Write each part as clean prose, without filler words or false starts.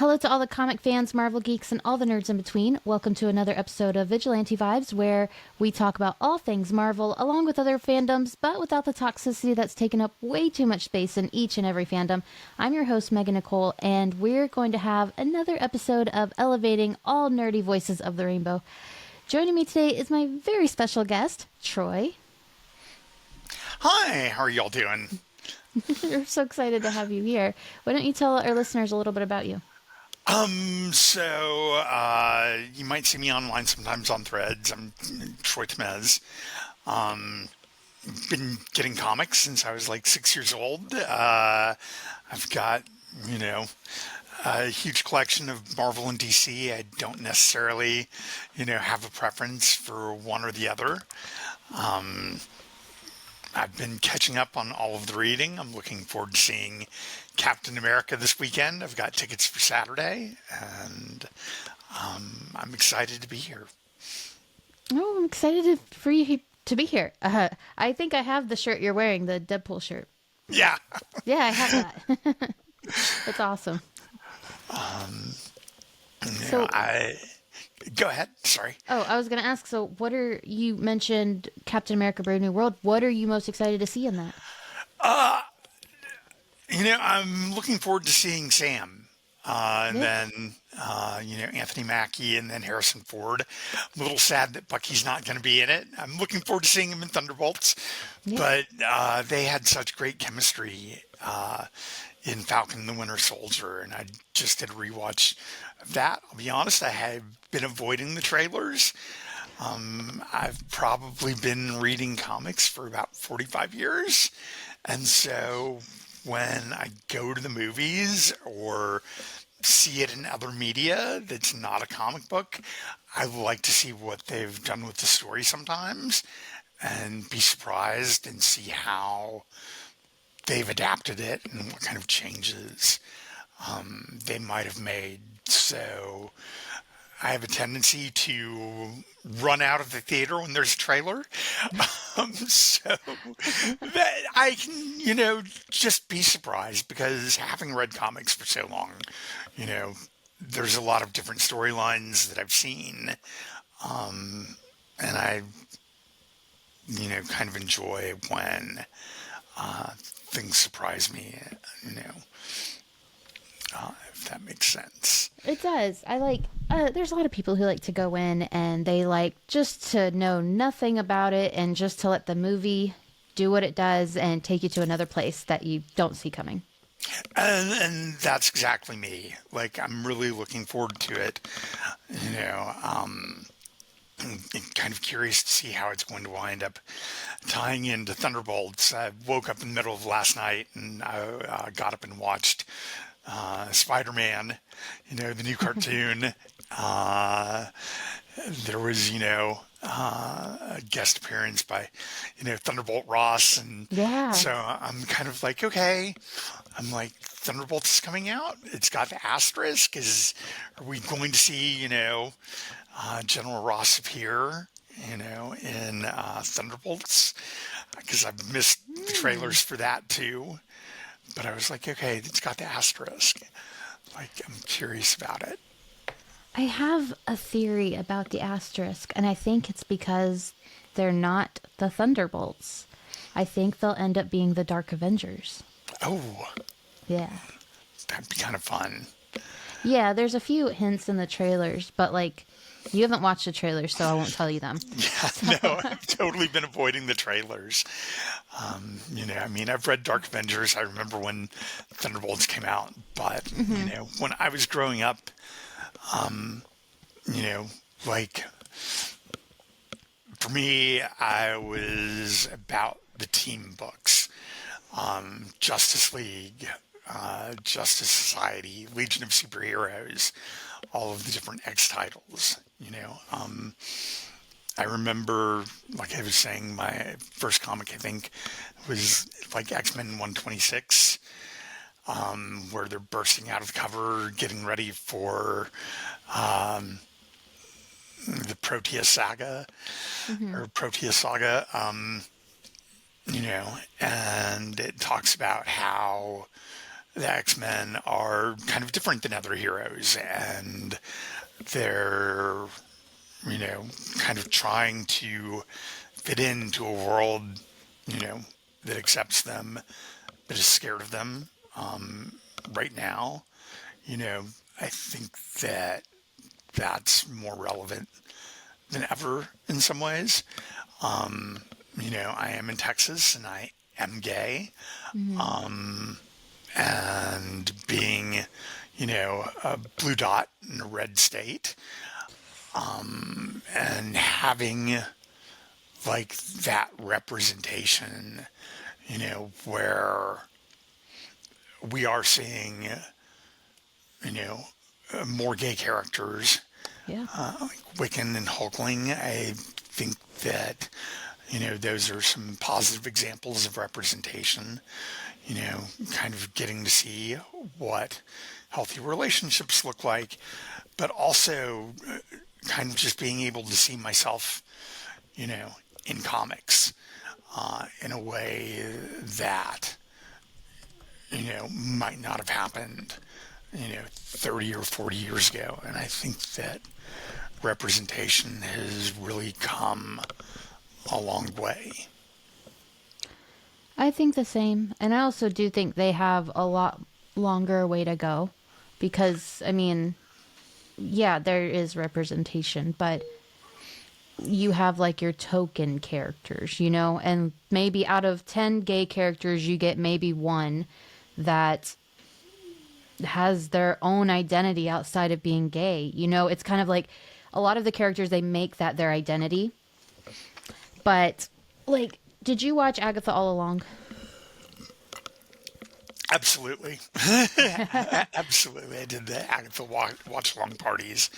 Hello to all the comic fans, Marvel geeks, and all the nerds in between. Welcome to another episode of Vigilante Vibes, where we talk about all things Marvel, along with other fandoms, but without the toxicity that's taken up way too much space in each and every fandom. I'm your host, Megan Nicole, and we're going to have another episode of elevating all nerdy voices of the rainbow. Joining me today is my very special guest, Troy. Hi, how are y'all doing? We're so excited to have you here. Why don't you tell our listeners a little bit about you? You might see me online sometimes on Threads. I'm Troy Temez. Been getting comics since I was like 6 years old. I've got, you know, a huge collection of Marvel and DC. I don't necessarily, have a preference for one or the other. I've been catching up on all of the reading. I'm looking forward to seeing Captain America this weekend. I've got tickets for Saturday, and I'm excited to be here. Oh, I'm excited for you to be here. I think I have the shirt you're wearing, the Deadpool shirt. Yeah. Yeah, I have that. It's awesome. So, Go ahead. Sorry. I was going to ask, so you mentioned Captain America Brave New World. What are you most excited to see in that? I'm looking forward to seeing Sam. And Yeah. then, Anthony Mackie and then Harrison Ford. I'm a little sad that Bucky's not going to be in it. I'm looking forward to seeing him in Thunderbolts. Yeah. But they had such great chemistry in Falcon and the Winter Soldier. And I just did a rewatch of that. I'll be honest, I have been avoiding the trailers. I've probably been reading comics for about 45 years. And so when I go to the movies or see it in other media that's not a comic book, I like to see what they've done with the story sometimes and be surprised and see how they've adapted it and what kind of changes they might have made. So I have a tendency to run out of the theater when there's a trailer. So that I can, just be surprised because having read comics for so long, there's a lot of different storylines that I've seen. And I, kind of enjoy when things surprise me, if that makes sense. It does. There's a lot of people who like to go in and they like just to know nothing about it and just to let the movie do what it does and take you to another place that you don't see coming. And that's exactly me. Like, I'm really looking forward to it. I'm kind of curious to see how it's going to wind up tying into Thunderbolts. I woke up in the middle of last night and I got up and watched Spider-Man, the new cartoon. There was, a guest appearance by, Thunderbolt Ross. And Yeah. so I'm kind of like, okay, I'm like, Thunderbolts is coming out. It's got the asterisk. Are we going to see, General Ross appear, in Thunderbolts? Because I've missed the trailers for that too. But I was like, okay, it's got the asterisk. Like, I'm curious about it. I have a theory about the asterisk, and I think it's because they're not the Thunderbolts. I think they'll end up being the Dark Avengers. Oh, Yeah. that'd be kind of fun. Yeah, there's a few hints in the trailers, but you haven't watched the trailers, so I won't tell you them. Yeah, no, I've totally been avoiding the trailers. I've read Dark Avengers. I remember when Thunderbolts came out, but, when I was growing up, like, for me, I was about the team books. Justice League, Justice Society, Legion of Superheroes, all of the different X titles, I remember, like I was saying, my first comic, I think, was like X-Men 126, where they're bursting out of the cover, getting ready for the Proteus Saga, or Proteus Saga, and it talks about how the X-Men are kind of different than other heroes, and they're, you know, kind of trying to fit into a world, you know, that accepts them, but is scared of them right now. You know, I think that that's more relevant than ever in some ways. You know, I am in Texas and I am gay, Hmm. and being, you know, a blue dot in a red state, and having like that representation, you know, where we are seeing, you know, more gay characters, Yeah. like Wiccan and Hulkling. I think that, you know, those are some positive examples of representation, you know, kind of getting to see what healthy relationships look like, but also kind of just being able to see myself, you know, in comics in a way that, you know, might not have happened, you know, 30 or 40 years ago. And I think that representation has really come a long way. I think the same. And I also do think they have a lot longer way to go because, I mean, yeah, there is representation, but you have like your token characters, you know, and maybe out of 10 gay characters, you get maybe one that has their own identity outside of being gay. You know, it's kind of like a lot of the characters, they make that their identity. But, like, did you watch Agatha All Along? Absolutely. Absolutely. I did the Agatha watch long parties.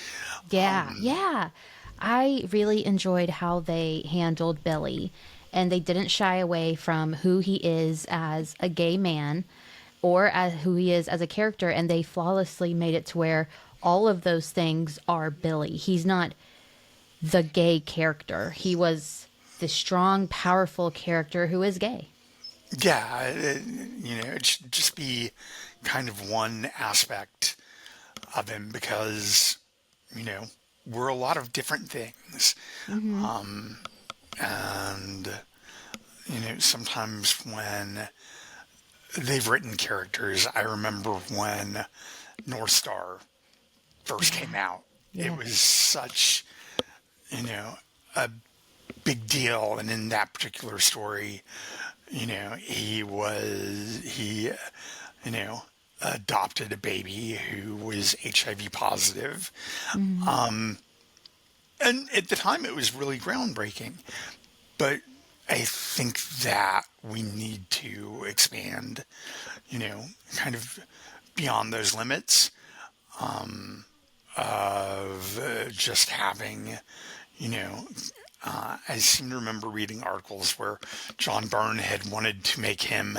Yeah, yeah. I really enjoyed how they handled Billy, and they didn't shy away from who he is as a gay man or as who he is as a character, and they flawlessly made it to where all of those things are Billy. He's not the gay character. He was the strong, powerful character who is gay. Yeah, you know, it should just be kind of one aspect of him because, you know, we're a lot of different things. Hmm. And, you know, sometimes when they've written characters, I remember when North Star first came Yeah. out, it Yes. was such, you know, a big deal. And in that particular story, you know, he, you know, adopted a baby who was HIV positive. Hmm. And at the time, it was really groundbreaking. But I think that we need to expand, you know, kind of beyond those limits of just having, you know, I seem to remember reading articles where John Byrne had wanted to make him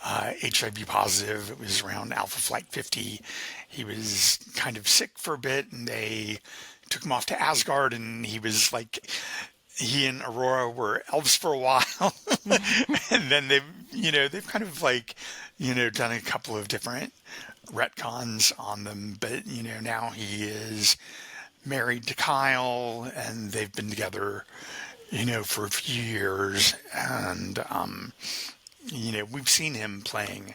HIV positive. It was around Alpha Flight 50. He was kind of sick for a bit, and they took him off to Asgard, and he was like, he and Aurora were elves for a while. And then they've, you know, they've kind of like, you know, done a couple of different retcons on them. But, you know, now he is married to Kyle, and they've been together, you know, for a few years. And, you know, we've seen him playing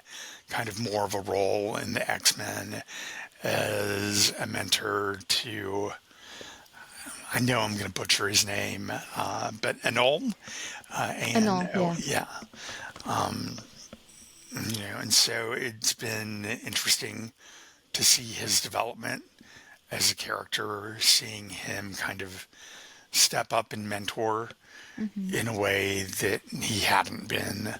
kind of more of a role in the X-Men as a mentor to, I know I'm going to butcher his name, but Anol, And and all, oh yeah. yeah, you know, and so it's been interesting to see his development as a character, seeing him kind of step up and mentor Hmm. in a way that he hadn't been,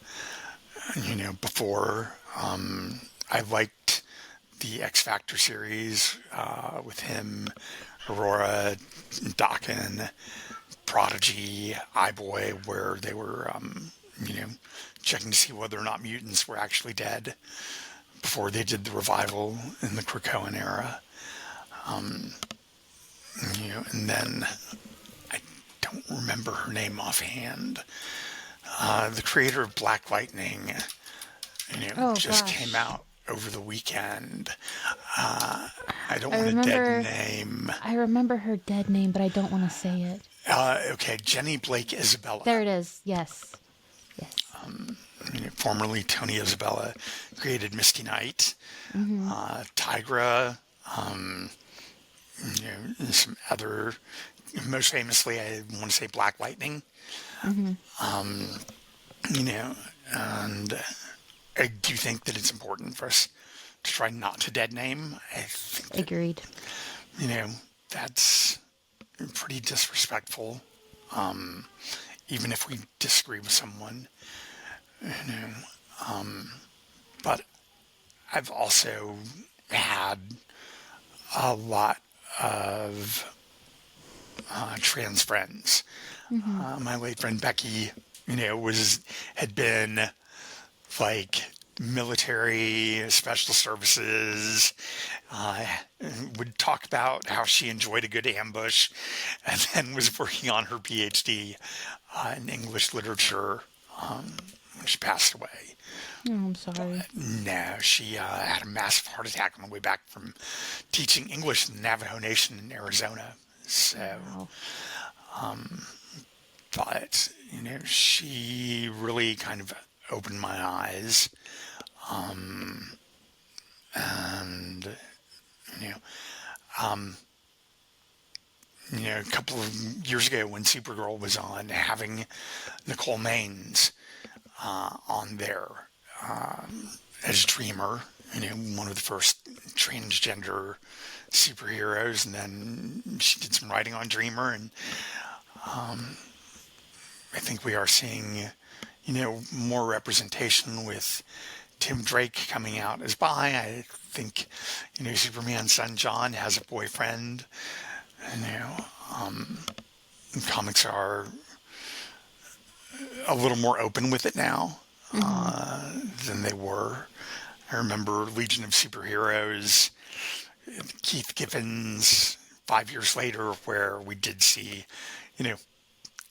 you know, before. I liked the X Factor series with him, Aurora, Dakin, Prodigy, iBoy, where they were, you know, checking to see whether or not mutants were actually dead before they did the revival in the Krakoan era. You know, and then I don't remember her name offhand. The creator of Black Lightning, you know, Oh just came gosh. out over the weekend. I don't I want a dead remember name. I remember her dead name, but I don't want to say it. Okay, Jenny Blake Isabella, There it is. Yes. Yes. formerly Tony Isabella, created Misty Knight, Mm-hmm. Tigra, and some other, most famously, I want to say Black Lightning, Mm-hmm. you know, and I do think that it's important for us to try not to dead name. I think that, Agreed. you know, that's pretty disrespectful, even if we disagree with someone, you know. But I've also had a lot of trans friends. Mm-hmm. My late friend Becky, had been like military, special services, uh, would talk about how she enjoyed a good ambush, and then was working on her PhD in English literature when she passed away. Oh, I'm sorry. No, she had a massive heart attack on the way back from teaching English in the Navajo Nation in Arizona. So, Wow. but, she really kind of opened my eyes. And, you know, a couple of years ago when Supergirl was on, having Nicole Maines on there as Dreamer, one of the first transgender superheroes, and then she did some writing on Dreamer, and I think we are seeing, more representation with Tim Drake coming out as bi. I think, Superman's son John has a boyfriend. Comics are a little more open with it now Mm-hmm. than they were. I remember Legion of Superheroes, Keith Gibbons, 5 years later, where we did see,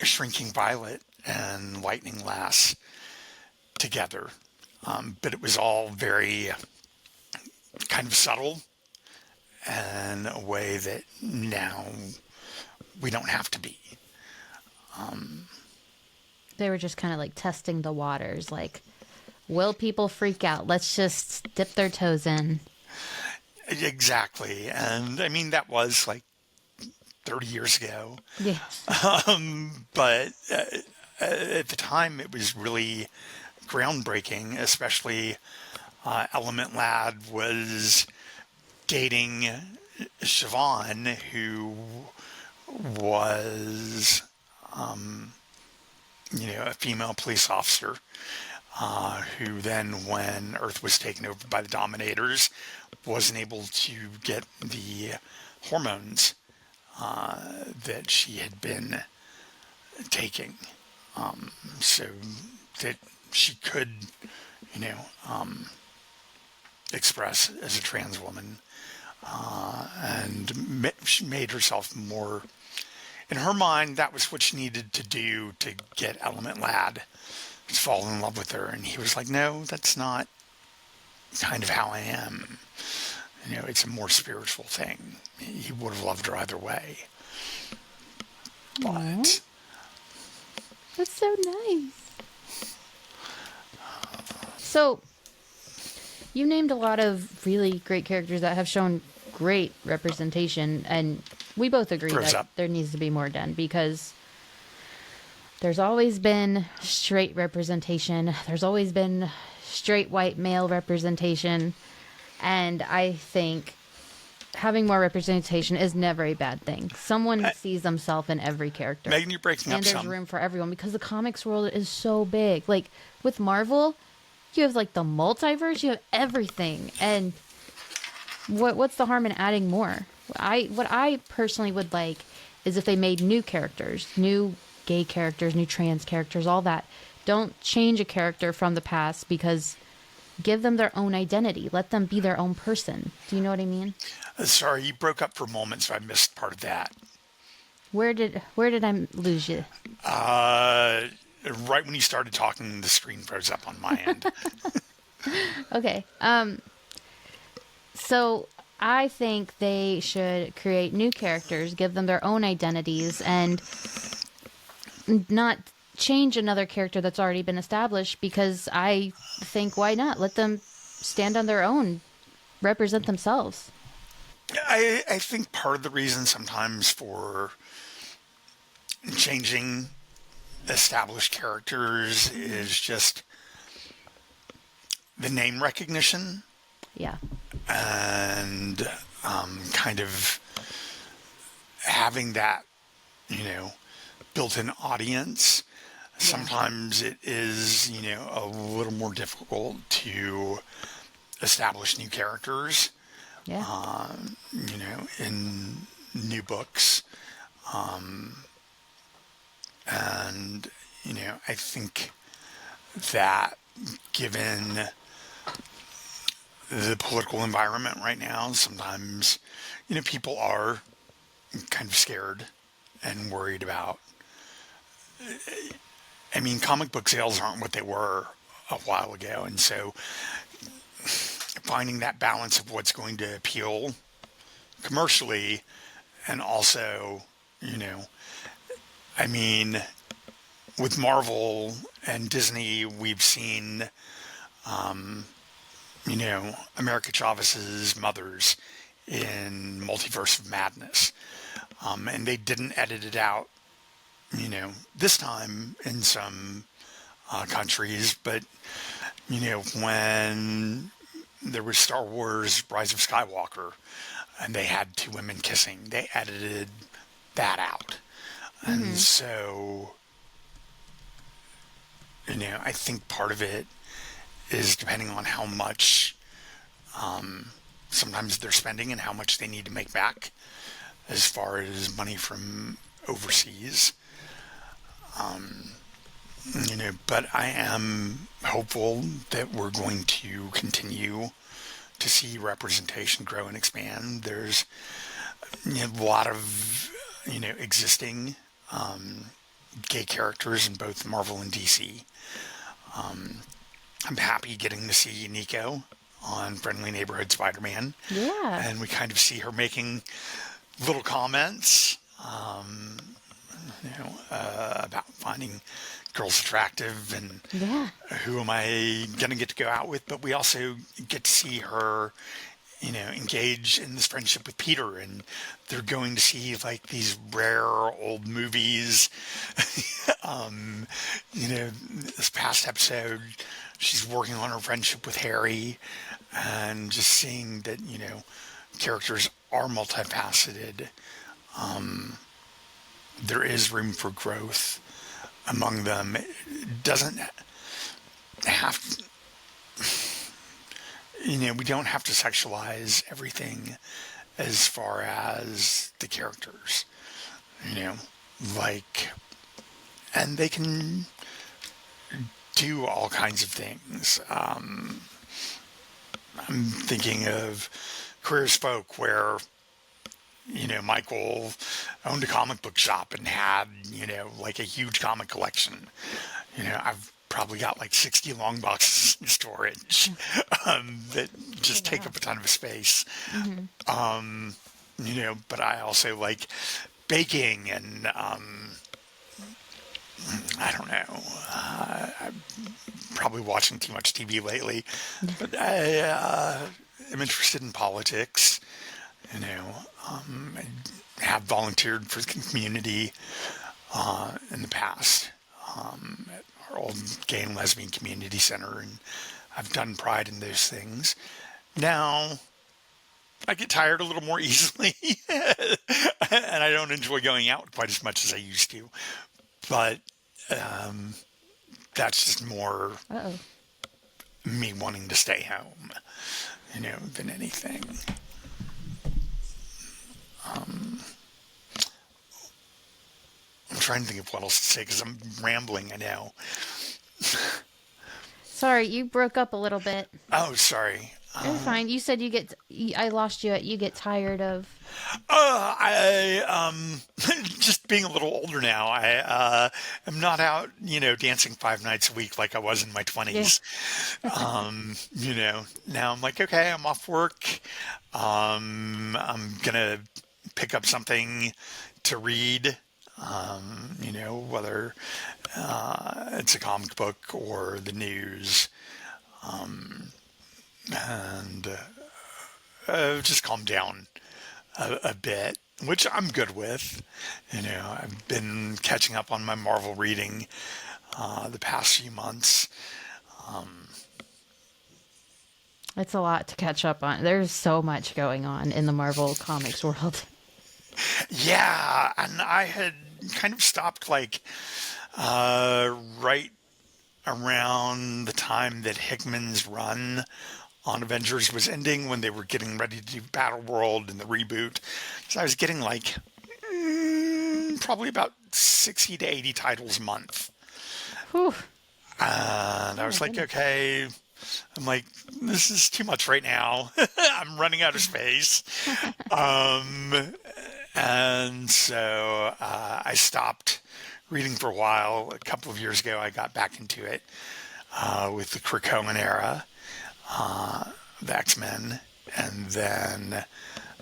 Shrinking Violet and Lightning Lass together. But it was all very kind of subtle and a way that now we don't have to be. They were just kind of like testing the waters. Like, will people freak out? Let's just dip their toes in. Exactly. And I mean, that was like 30 years ago. Yeah. But at the time, it was really groundbreaking, especially Element Lad was dating Siobhan, who was, a female police officer, who then, when Earth was taken over by the Dominators, wasn't able to get the hormones that she had been taking, so that she could, you know, express as a trans woman, and she made herself more. In her mind, that was what she needed to do to get Element Lad to fall in love with her. And he was like, no, that's not kind of how I am. It's a more spiritual thing. He would have loved her either way. Aw, But that's so nice. So, you named a lot of really great characters that have shown great representation, and we both agree Grows that up. there needs to be more done because there's always been straight representation, there's always been straight white male representation, and I think having more representation is never a bad thing. Someone sees themselves in every character. Megan, you're breaking up And there's some. room for everyone because the comics world is so big. Like with Marvel, you have like the multiverse, you have everything. And what's the harm in adding more? What I personally would like is if they made new characters, new gay characters, new trans characters, all that. Don't change a character from the past because give them their own identity. Let them be their own person. Do you know what I mean? Sorry, you broke up for a moment, so I missed part of that. Where did I lose you? Right when you started talking, the screen froze up on my end. Okay. So I think they should create new characters, give them their own identities, and not change another character that's already been established, because I think why not? Let them stand on their own, represent themselves. I think part of the reason sometimes for changing established characters is just the name recognition Yeah. and kind of having that, you know, built-in audience. Yeah. Sometimes it is, a little more difficult to establish new characters, Yeah. in new books. And, I think that given the political environment right now, sometimes, people are kind of scared and worried about. I mean, comic book sales aren't what they were a while ago. And so finding that balance of what's going to appeal commercially and also, you know, I mean, with Marvel and Disney, we've seen, America Chavez's mothers in Multiverse of Madness. And they didn't edit it out, this time in some countries, but, when there was Star Wars Rise of Skywalker and they had two women kissing, they edited that out. And Mm-hmm. so, I think part of it is depending on how much sometimes they're spending and how much they need to make back as far as money from overseas. But I am hopeful that we're going to continue to see representation grow and expand. There's a lot of existing gay characters in both Marvel and DC. I'm happy getting to see Nico on Friendly Neighborhood Spider-Man, Yeah. and we kind of see her making little comments, about finding girls attractive and Yeah. who am I going to get to go out with. But we also get to see her, engage in this friendship with Peter, and they're going to see like these rare old movies. This past episode, she's working on her friendship with Harry, and just seeing that, characters are multifaceted. There is room for growth among them. It doesn't have, we don't have to sexualize everything as far as the characters, you know, like, and they can do all kinds of things. I'm thinking of Queer as Folk, where, Michael owned a comic book shop and had, like a huge comic collection. I've probably got like 60 long boxes in storage that Oh, just take wow. up a ton of space. Mm-hmm. But I also like baking and, I don't know, I'm probably watching too much TV lately, but I am interested in politics. I have volunteered for the community in the past at our old gay and lesbian community center, and I've done pride in those things. Now, I get tired a little more easily, and I don't enjoy going out quite as much as I used to. But that's just more Uh-oh. me wanting to stay home, than anything. I'm trying to think of what else to say because I'm rambling, I know. Sorry, you broke up a little bit. Oh, sorry. You're fine. You said I lost you at you get tired of. I just being a little older now. I am not out, dancing 5 nights a week like I was in my Yeah. 20s. Now I'm like, okay, I'm off work. I'm gonna pick up something to read. Whether it's a comic book or the news, and just calm down a bit, which I'm good with. I've been catching up on my Marvel reading the past few months. It's a lot to catch up on. There's so much going on in the Marvel Comics world. Yeah, and I had kind of stopped like right around the time that Hickman's run on Avengers was ending when they were getting ready to do Battle World and the reboot. So I was getting like probably about 60 to 80 titles a month. Whew. And Oh I my was like, goodness. okay, I'm like, this is too much right now. I'm running out of space. And so I stopped reading for a while. A couple of years ago, I got back into it with the Krakoan era, the X-Men. And then,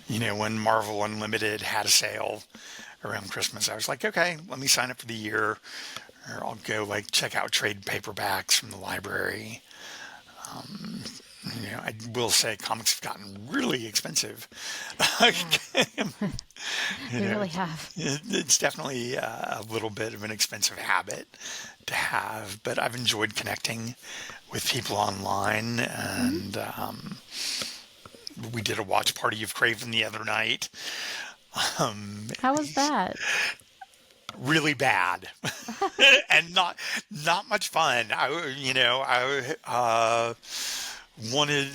when Marvel Unlimited had a sale around Christmas, I was like, okay, let me sign up for the year, or I'll go like check out trade paperbacks from the library. I will say comics have gotten really expensive. Yeah, you they know, really have. it's definitely a little bit of an expensive habit to have, but I've enjoyed connecting with people online, Hmm. and we did a watch party of Craven the other night. Um, How was that? really bad and not much fun. I wanted.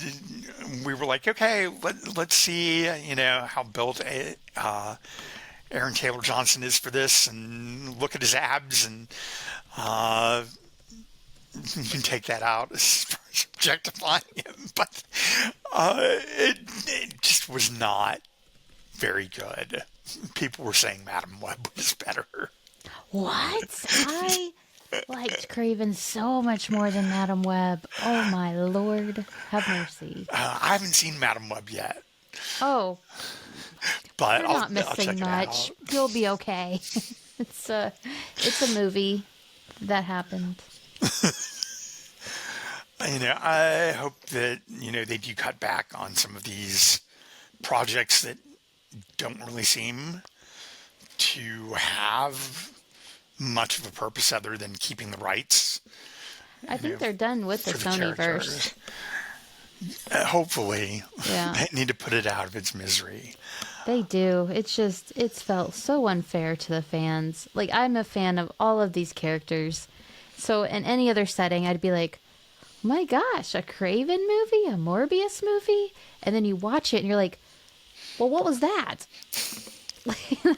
We were like, okay, let's see, how built Aaron Taylor Johnson is for this, and look at his abs, and uh, you can take that out as far as objectifying him, but it just was not very good. People were saying Madam Web was better. What? I liked Craven so much more than Madam Web. Oh my lord, have mercy. I haven't seen Madam Web yet, Oh, but you're I'll not I'll missing check it much. out. You'll be okay. It's a it's a movie that happened. I hope that they do cut back on some of these projects that don't really seem to have much of a purpose other than keeping the rights, I think they're done with the for the Sony verse. characters. Hopefully, Yeah, they need to put it out of its misery. they do. It's felt so unfair to the fans. Like I'm a fan of all of these characters. So in any other setting, I'd be like, my gosh, a Craven movie, a Morbius movie, and then you watch it and you're like, well, what was that?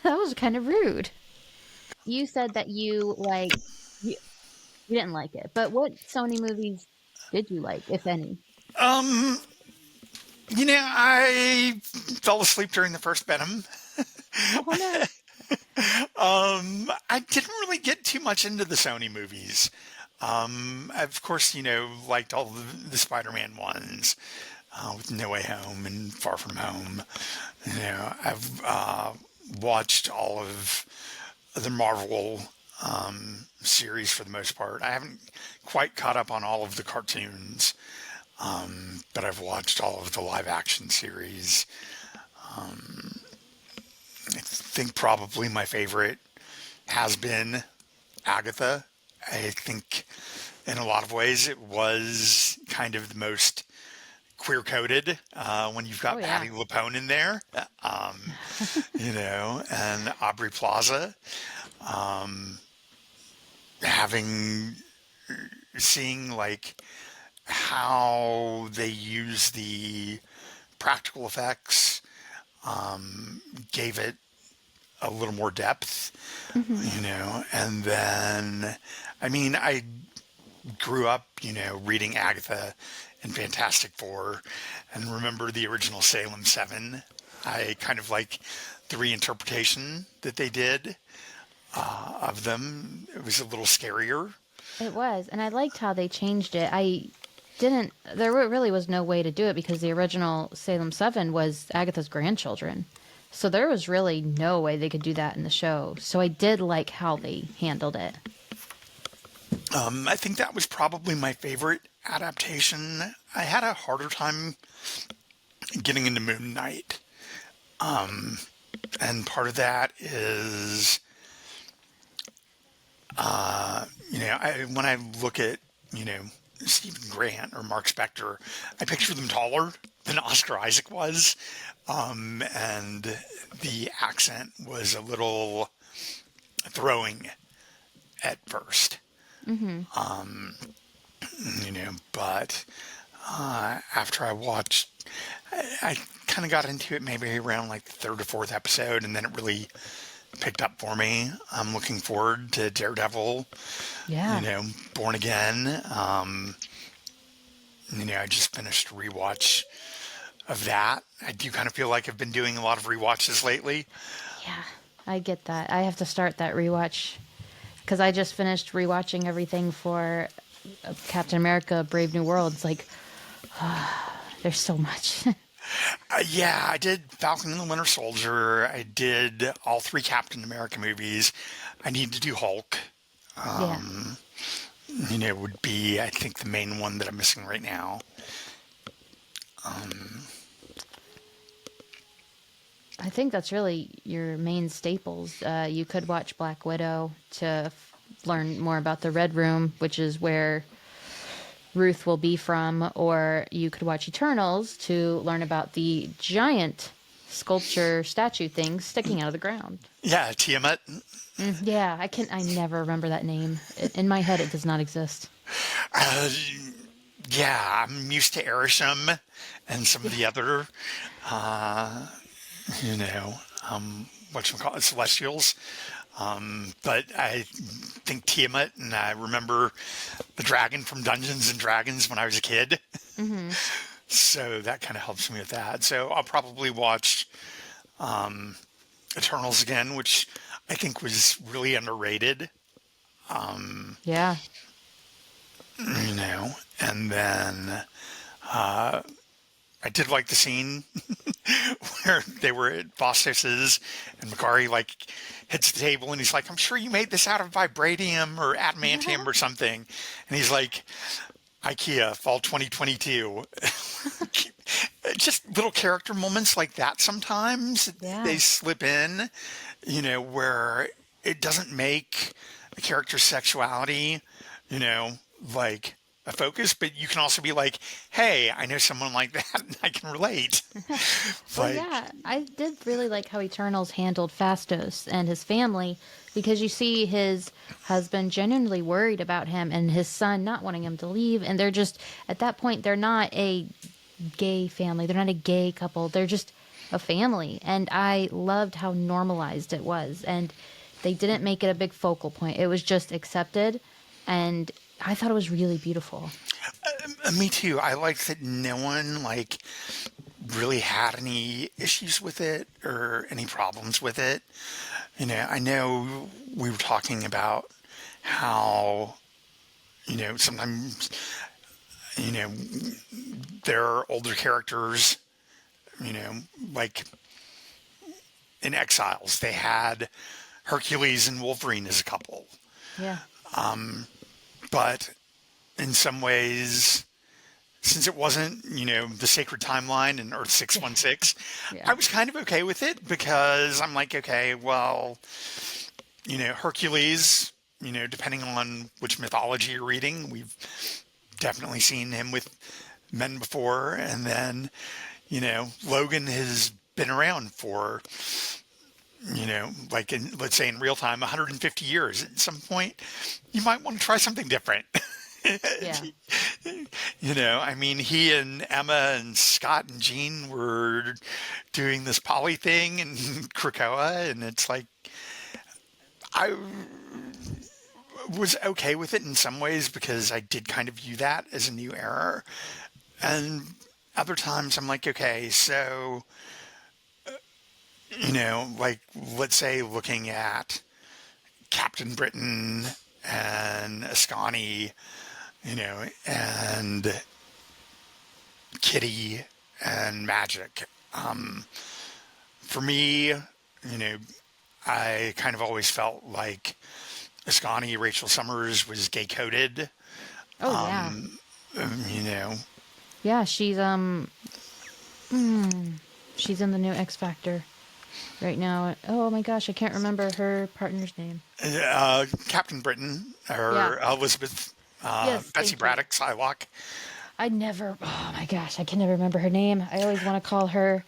That was kind of rude. You said that you didn't like it, but what Sony movies did you like, if any? Um, I fell asleep during the first Venom. Oh no. I didn't really get too much into the Sony movies. Of course, liked all the Spider-Man ones, with No Way Home and Far From Home. I've watched all of the Marvel series for the most part. I haven't quite caught up on all of the cartoons, but I've watched all of the live action series. I think probably my favorite has been Agatha. I think in a lot of ways it was kind of the most queer coded when you've Oh got yeah. Patti LuPone in there, and Aubrey Plaza. Having seeing like how they use the practical effects gave it a little more depth, Hmm. and then I mean I grew up, reading Agatha and Fantastic Four and remember the original Salem 7. I kind of like the reinterpretation that they did of them. It was a little scarier. It was, and I liked how they changed it. I didn't. Really was no way to do it because the original Salem 7 was Agatha's grandchildren. So there was really no way they could do that in the show. So I did like how they handled it. I think that was probably my favorite adaptation. I had a harder time getting into Moon Knight. And part of that is, when I look at, Stephen Grant or Mark Spector, I picture them taller than Oscar Isaac was. And the accent was a little throwing at first. But after I watched, I kind of got into it maybe around like the third or fourth episode, and then it really picked up for me. I'm looking forward to Daredevil, Yeah. Born Again. I just finished a rewatch of that. I do kind of feel like I've been doing a lot of rewatches lately. Yeah. I get that. I have to start that rewatch because I just finished rewatching everything for Captain America: Brave New World. It's like there's so much. Yeah, I did Falcon and the Winter Soldier. I did all three Captain America movies. I need to do Hulk. Yeah. Would be, I think, the main one that I'm missing right now. I think that's really your main staples. You could watch Black Widow to learn more about the Red Room, which is where Ruth will be from, or you could watch Eternals to learn about the giant sculpture statue thing sticking out of the ground. Yeah, Tiamat. Yeah, I never remember that name. In my head, it does not exist. Uh, yeah, I'm used to Erisham and some of the other, uh, you know, whatchamacallit, Celestials. But I think Tiamat, and I remember the dragon from Dungeons and Dragons when I was a kid. Hmm. So that kind of helps me with that. So I'll probably watch Eternals again, which I think was really underrated. Yeah. And then I did like the scene where they were at Bostis's and Makari like hits the table and he's like, I'm sure you made this out of vibranium or adamantium or something. And he's like, IKEA, fall 2022. Just little character moments like that sometimes Yeah. they slip in, where it doesn't make the character's sexuality, you know, like a focus, but you can also be like, hey, I know someone like that and I can relate. Well, Like, yeah, I did really like how Eternals handled Fastos and his family because you see his husband genuinely worried about him and his son not wanting him to leave. And they're just, at that point, they're not a gay family. They're not a gay couple. They're just a family. And I loved how normalized it was. And they didn't make it a big focal point, it was just accepted. And I thought it was really beautiful. me too. I like that no one like really had any issues with it or any problems with it. I know we were talking about how, sometimes, you know, there are older characters, like in Exiles, they had Hercules and Wolverine as a couple. Yeah. But in some ways, since it wasn't, the sacred timeline in Earth 616, Yeah. I was kind of okay with it because I'm like, okay, well, Hercules, depending on which mythology you're reading, we've definitely seen him with men before. And then, Logan has been around for, like let's say in real time, 150 years. At some point, you might want to try something different. Yeah. I mean, he and Emma and Scott and Jean were doing this poly thing in Krakoa, and it's like, I was okay with it in some ways because I did kind of view that as a new era. And other times I'm like, okay, so, like, let's say looking at Captain Britain and Ascani, and Kitty and Magic. For me, I kind of always felt like Ascani, Rachel Summers, was gay coded. Oh yeah. You know, Yeah, she's in the new X Factor right now. Oh my gosh, I can't remember her partner's name. Captain Britain Yeah. or Elizabeth, Yes, Betsy thank you. Braddock, Psylocke. Oh my gosh, I can never remember her name. I always want to call her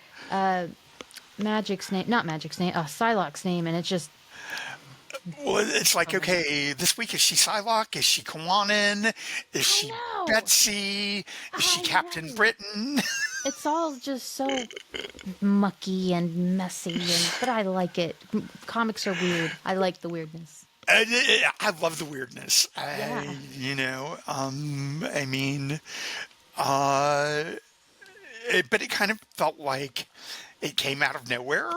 Magic's name, not Magic's name, Psylocke's name, and it's just, Well, it's like, oh my god. okay, this week is she Psylocke? Is she Kawanin? Is I she know! Betsy? Is she I Captain know! Britain? It's all just so mucky and messy, but I like it. Comics are weird. I like the weirdness. I love the weirdness. Yeah. I mean, uh, but it kind of felt like it came out of nowhere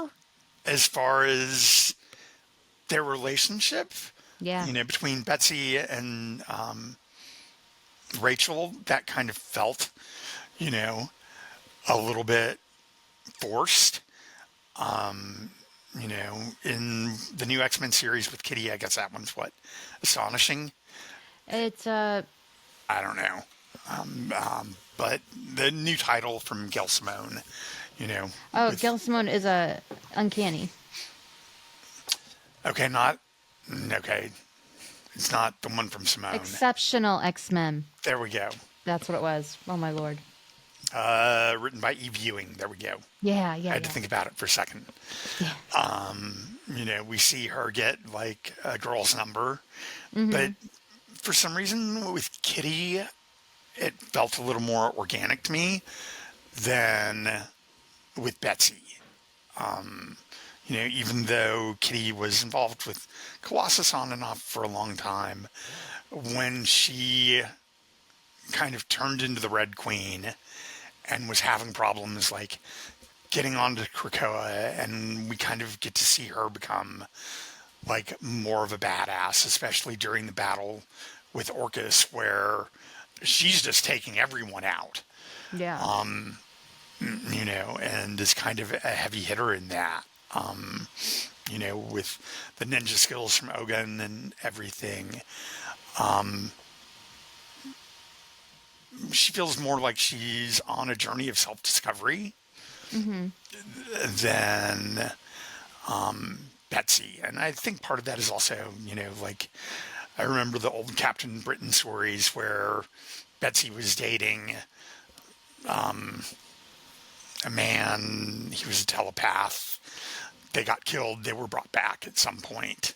as far as their relationship, Yeah. between Betsy and Rachel. That kind of felt, you know, a little bit forced. In the new X-Men series with Kitty, I guess that one's what? Astonishing? It's I don't know. But the new title from Gail Simone, oh, with, Gail Simone is a uncanny. okay, okay, it's not the one from Simone. Exceptional X-Men. There we go. That's what it was. Oh my lord. Written by Eve Ewing. There we go. Yeah, I yeah, had to yeah. think about it for a second. Yeah. We see her get like a girl's number, but for some reason with Kitty, it felt a little more organic to me than with Betsy. Even though Kitty was involved with Colossus on and off for a long time, when she kind of turned into the Red Queen and was having problems like getting onto Krakoa, and we kind of get to see her become like more of a badass, especially during the battle with Orcus, where she's just taking everyone out, Yeah. and is kind of a heavy hitter in that. With the ninja skills from Ogun and everything. She feels more like she's on a journey of self-discovery than Betsy. And I think part of that is also, like I remember the old Captain Britain stories where Betsy was dating a man, he was a telepath. They got killed, they were brought back at some point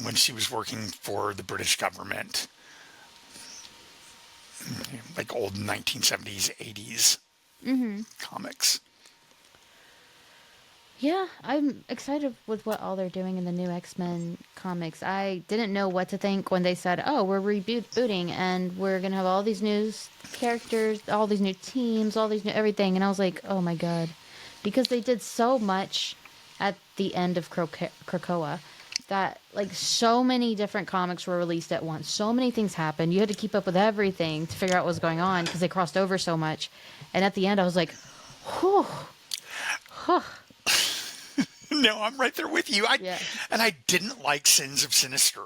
when she was working for the British government, like old 1970s, 80s comics. Yeah, I'm excited with what all they're doing in the new X-Men comics. I didn't know what to think when they said, "Oh, we're rebooting and we're going to have all these new characters, all these new teams, all these new everything." And I was like, "Oh my god." Because they did so much at the end of Krakoa that like so many different comics were released at once. So many things happened. You had to keep up with everything to figure out what was going on because they crossed over so much. And at the end I was like, "Whew." Huh. No, I'm right there with you. Yeah. And I didn't like Sins of Sinister.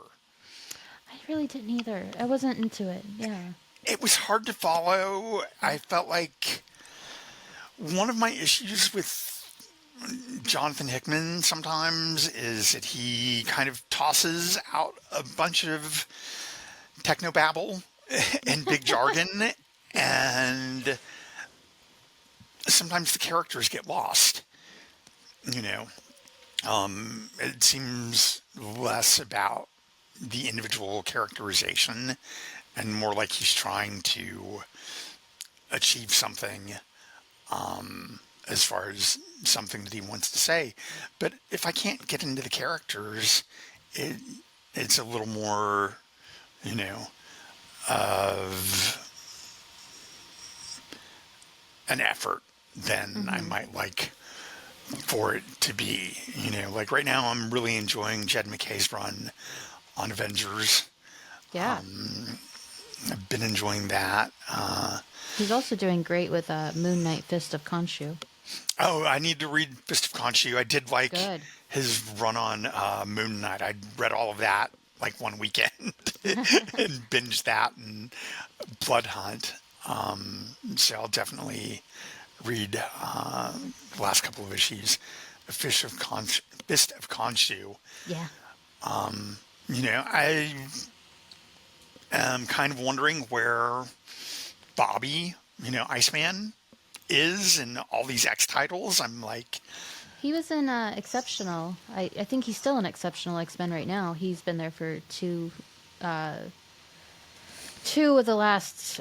I really didn't either. I wasn't into it. Yeah. It was hard to follow. I felt like one of my issues with Jonathan Hickman sometimes is that he kind of tosses out a bunch of technobabble and big jargon, and sometimes the characters get lost. You know, it seems less about the individual characterization and more like he's trying to achieve something as far as something that he wants to say. But if I can't get into the characters, it it's a little more, you know, of an effort than I Mm-hmm. might like for it to be. Like right now, I'm really enjoying Jed McKay's run on Avengers. Yeah. I've been enjoying that. He's also doing great with Moon Knight Fist of Khonshu. Oh, I need to read Fist of Khonshu. I did like Good. his run on Moon Knight. I read all of that like one weekend and binged that and Blood Hunt. So I'll definitely read the last couple of issues of Fist of Khonshu. Yeah. I am kind of wondering where Bobby, Iceman, is in all these X titles. I'm like, He was in Exceptional. I think he's still in Exceptional X-Men right now. He's been there for two of the last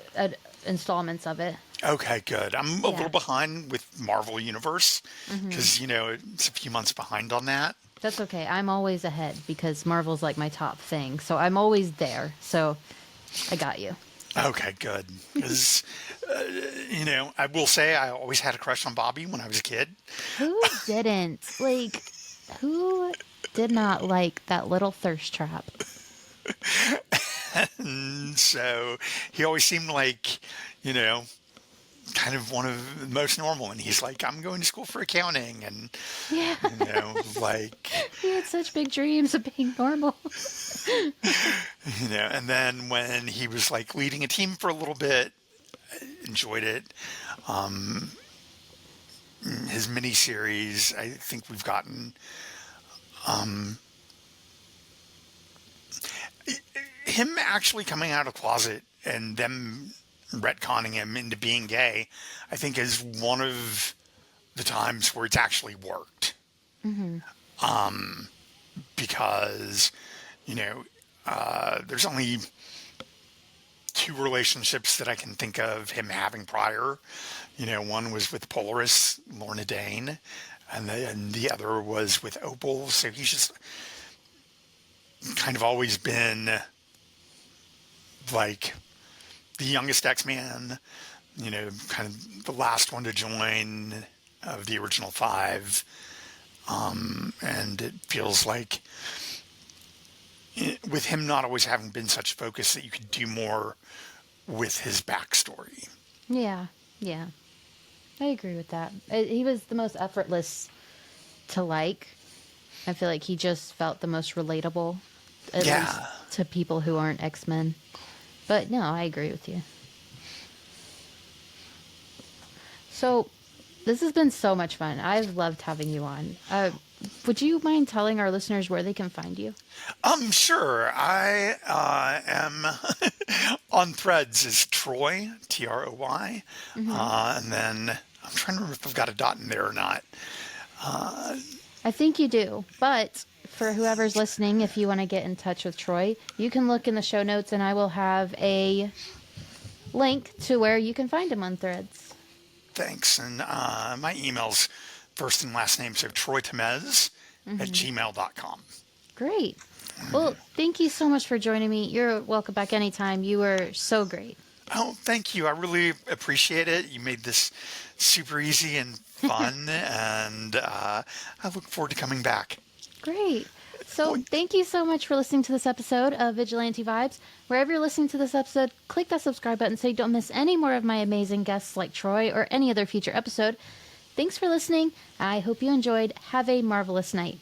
installments of it. okay, good. I'm a little Yeah. behind with Marvel Universe Hmm. because, it's a few months behind on that. That's okay. I'm always ahead because Marvel's like my top thing. So I'm always there. So I got you. Okay, good. Because, I will say I always had a crush on Bobby when I was a kid. Who didn't? Like, who did not like that little thirst trap? And so he always seemed like, you know, kind of one of the most normal. And he's like, I'm going to school for accounting. And, Yeah. like, He had such big dreams of being normal. and then when he was like leading a team for a little bit, enjoyed it. His mini series, I think we've gotten him actually coming out of the closet and them retconning him into being gay, I think is one of the times where it's actually worked. Hmm. Because, there's only two relationships that I can think of him having prior. One was with Polaris, Lorna Dane, and the other was with Opal. So he's just kind of always been like the youngest X-Man, kind of the last one to join of the original five. And it feels like with him not always having been such a focus that you could do more with his backstory. Yeah. Yeah. I agree with that. He was the most effortless to like. I feel like he just felt the most relatable, at least Yeah. to people who aren't X-Men. But no, I agree with you. So this has been so much fun. I've loved having you on. Would you mind telling our listeners where they can find you? Sure. I am on Threads is Troy, Troy. Hmm. And then I'm trying to remember if I've got a dot in there or not. I think you do. But for whoever's listening, if you want to get in touch with Troy, you can look in the show notes and I will have a link to where you can find him on Threads. Thanks. And my email's first and last name, so Troy Temez at Hmm. gmail.com. Great. Well, thank you so much for joining me. You're welcome back anytime. You were so great. Oh, thank you. I really appreciate it. You made this super easy and fun, and I look forward to coming back. Great. So, thank you so much for listening to this episode of Vigilante Vibes. Wherever you're listening to this episode, click that subscribe button so you don't miss any more of my amazing guests like Troy or any other future episode. Thanks for listening. I hope you enjoyed. Have a marvelous night.